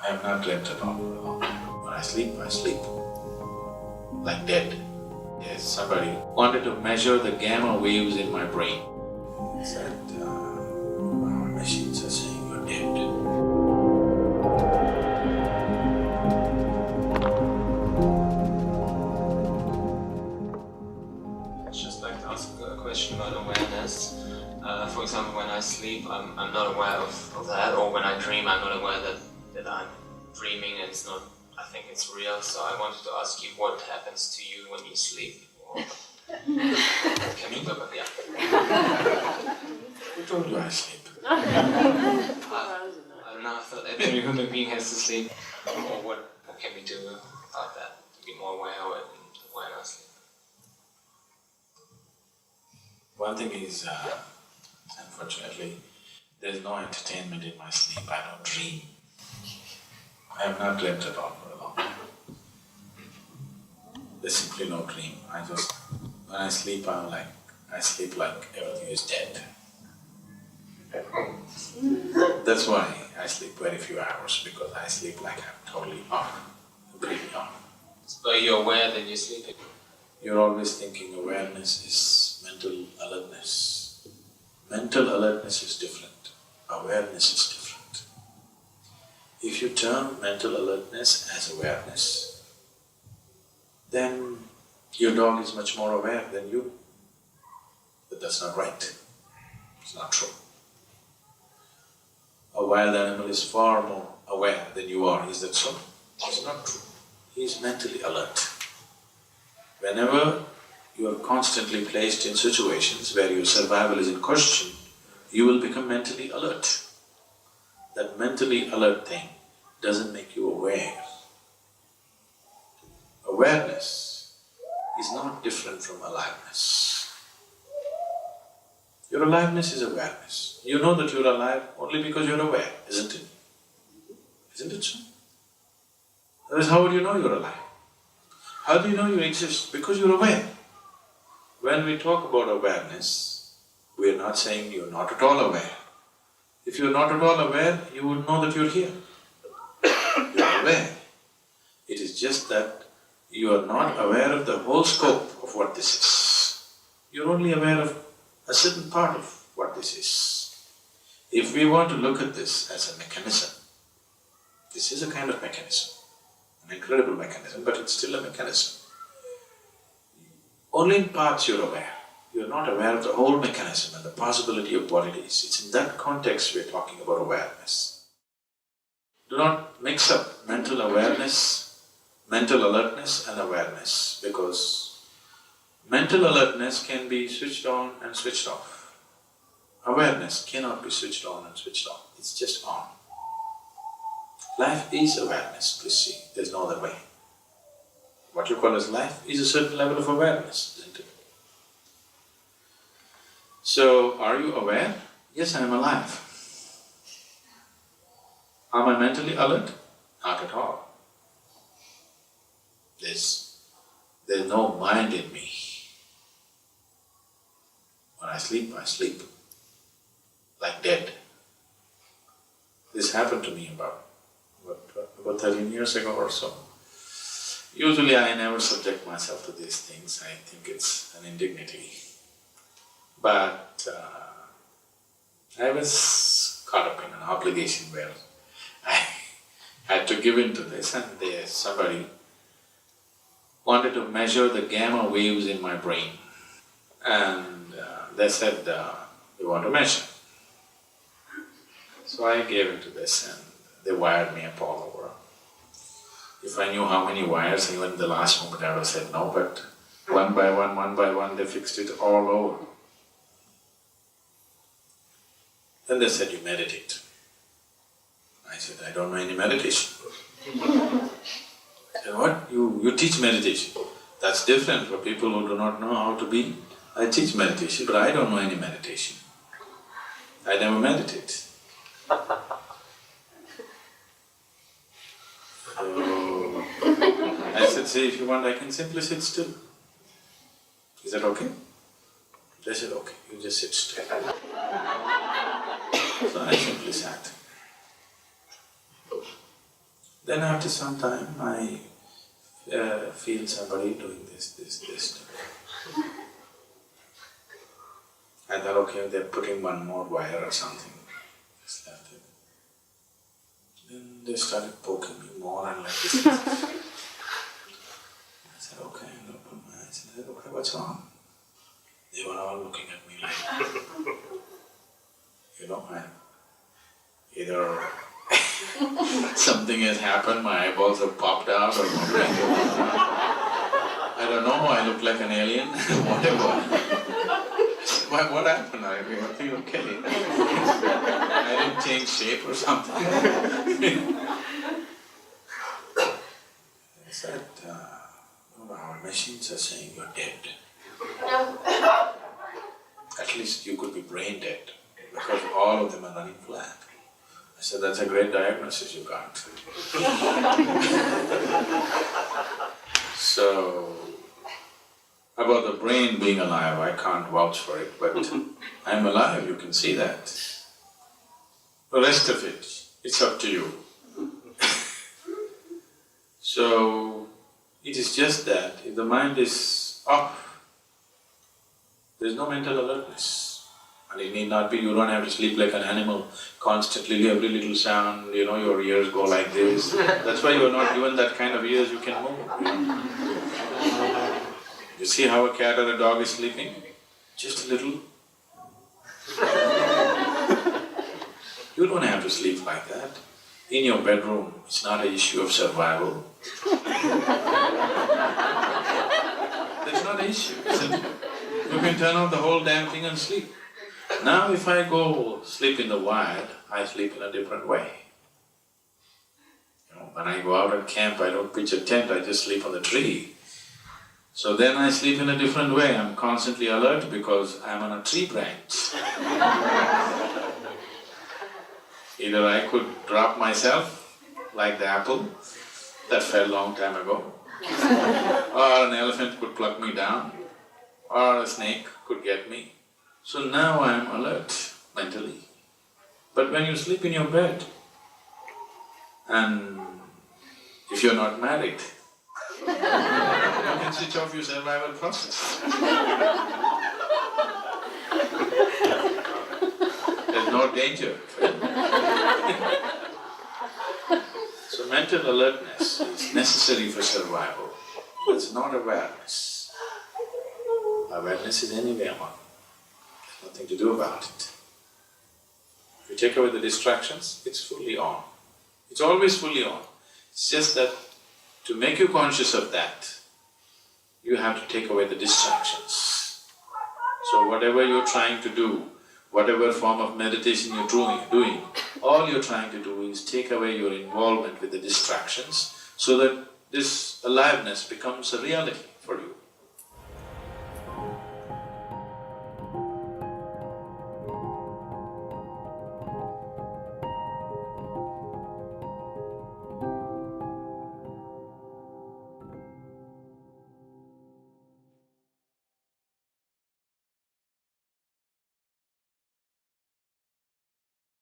I have not dreamt at all. When I sleep, like dead. Yes, somebody wanted to measure the gamma waves in my brain. He said, our machines are saying you're dead. I'd just like to ask a question about awareness. For example, when I sleep, I'm not aware of that, or when I dream, I'm not aware that I'm dreaming and it's not, I think it's real. So I wanted to ask you what happens to you when you sleep. Can you go back? Yeah. Who told you I sleep? I don't know, I thought every human being has to sleep. Or what can we do about that to be more aware of it when I sleep? One thing is, unfortunately, there's no entertainment in my sleep. I don't dream. I have not dreamt at all for a long time. There's simply no dream. When I sleep, I sleep like everything is dead. That's why I sleep very few hours, because I sleep like I'm totally off, completely off. So you're aware that you're sleeping? You're always thinking awareness is mental alertness. Mental alertness is different, awareness is different. If you term mental alertness as awareness, then your dog is much more aware than you. But that's not right, it's not true. A wild animal is far more aware than you are, is that so? It's not true. He is mentally alert. Whenever you are constantly placed in situations where your survival is in question, you will become mentally alert. That mentally alert thing doesn't make you aware. Awareness is not different from aliveness. Your aliveness is awareness. You know that you're alive only because you're aware, isn't it? Isn't it so? Otherwise, how would you know you're alive? How do you know you exist? Because you're aware. When we talk about awareness, we're not saying you're not at all aware. If you're not at all aware, you would know that you're here. You're aware. It is just that you are not aware of the whole scope of what this is. You're only aware of a certain part of what this is. If we want to look at this as a mechanism, this is a kind of mechanism, an incredible mechanism, but it's still a mechanism. Only in parts you're aware. You're not aware of the whole mechanism and the possibility of what it is. It's in that context we're talking about awareness. Do not mix up mental awareness, mental alertness and awareness, because mental alertness can be switched on and switched off. Awareness cannot be switched on and switched off, it's just on. Life is awareness, please see, there's no other way. What you call as life is a certain level of awareness, isn't it? So, are you aware? Yes, I am alive. Am I mentally alert? Not at all. There's no mind in me. When I sleep, like dead. This happened to me about 13 years ago or so. Usually I never subject myself to these things, I think it's an indignity. But I was caught up in an obligation where I had to give in to this, and somebody wanted to measure the gamma waves in my brain. And they said, we want to measure. So I gave in to this and they wired me up all over. If I knew how many wires, even in the last moment I would have said no, but one by one, they fixed it all over. Then they said, you meditate. I said, I don't know any meditation. They said, what? You teach meditation? That's different for people who do not know how to be. I teach meditation, but I don't know any meditation. I never meditate. So, I said, say, if you want, I can simply sit still. Is that okay? They said, okay, you just sit still. So I simply sat. Then after some time, I feel somebody doing this. I thought, okay, they're putting one more wire or something. Just left it. Then they started poking me more and like this. I said, okay, and opened my eyes and I said, okay, what's wrong? They were all looking at me like, I'm either something has happened, my eyeballs have popped out or something. I don't know, I look like an alien, whatever. What happened? I feel okay. I didn't change shape or something. I said, our machines are saying you're dead. At least you could be brain dead, because all of them are running flat. I said, that's a great diagnosis you got. So, about the brain being alive, I can't vouch for it, but I'm alive, you can see that. The rest of it, it's up to you. So, it is just that if the mind is off, there's no mental alertness. And it need not be, you don't have to sleep like an animal, constantly every little sound, your ears go like this. That's why you're not given that kind of ears, you can move. You see how a cat or a dog is sleeping? Just a little. You don't have to sleep like that. In your bedroom, it's not an issue of survival. That's not an issue, isn't it? You can turn off the whole damn thing and sleep. Now if I go sleep in the wild, I sleep in a different way. When I go out and camp, I don't pitch a tent, I just sleep on the tree. So then I sleep in a different way, I'm constantly alert because I'm on a tree branch. Either I could drop myself, like the apple that fell long time ago, or an elephant could pluck me down, or a snake could get me. So now I am alert mentally. But when you sleep in your bed, and if you're not married, you can switch off your survival process. There's no danger. So mental alertness is necessary for survival. It's not awareness. Awareness is anyway on. There's nothing to do about it. If you take away the distractions, it's fully on. It's always fully on. It's just that to make you conscious of that, you have to take away the distractions. So whatever you're trying to do, whatever form of meditation you're doing, all you're trying to do is take away your involvement with the distractions so that this aliveness becomes a reality.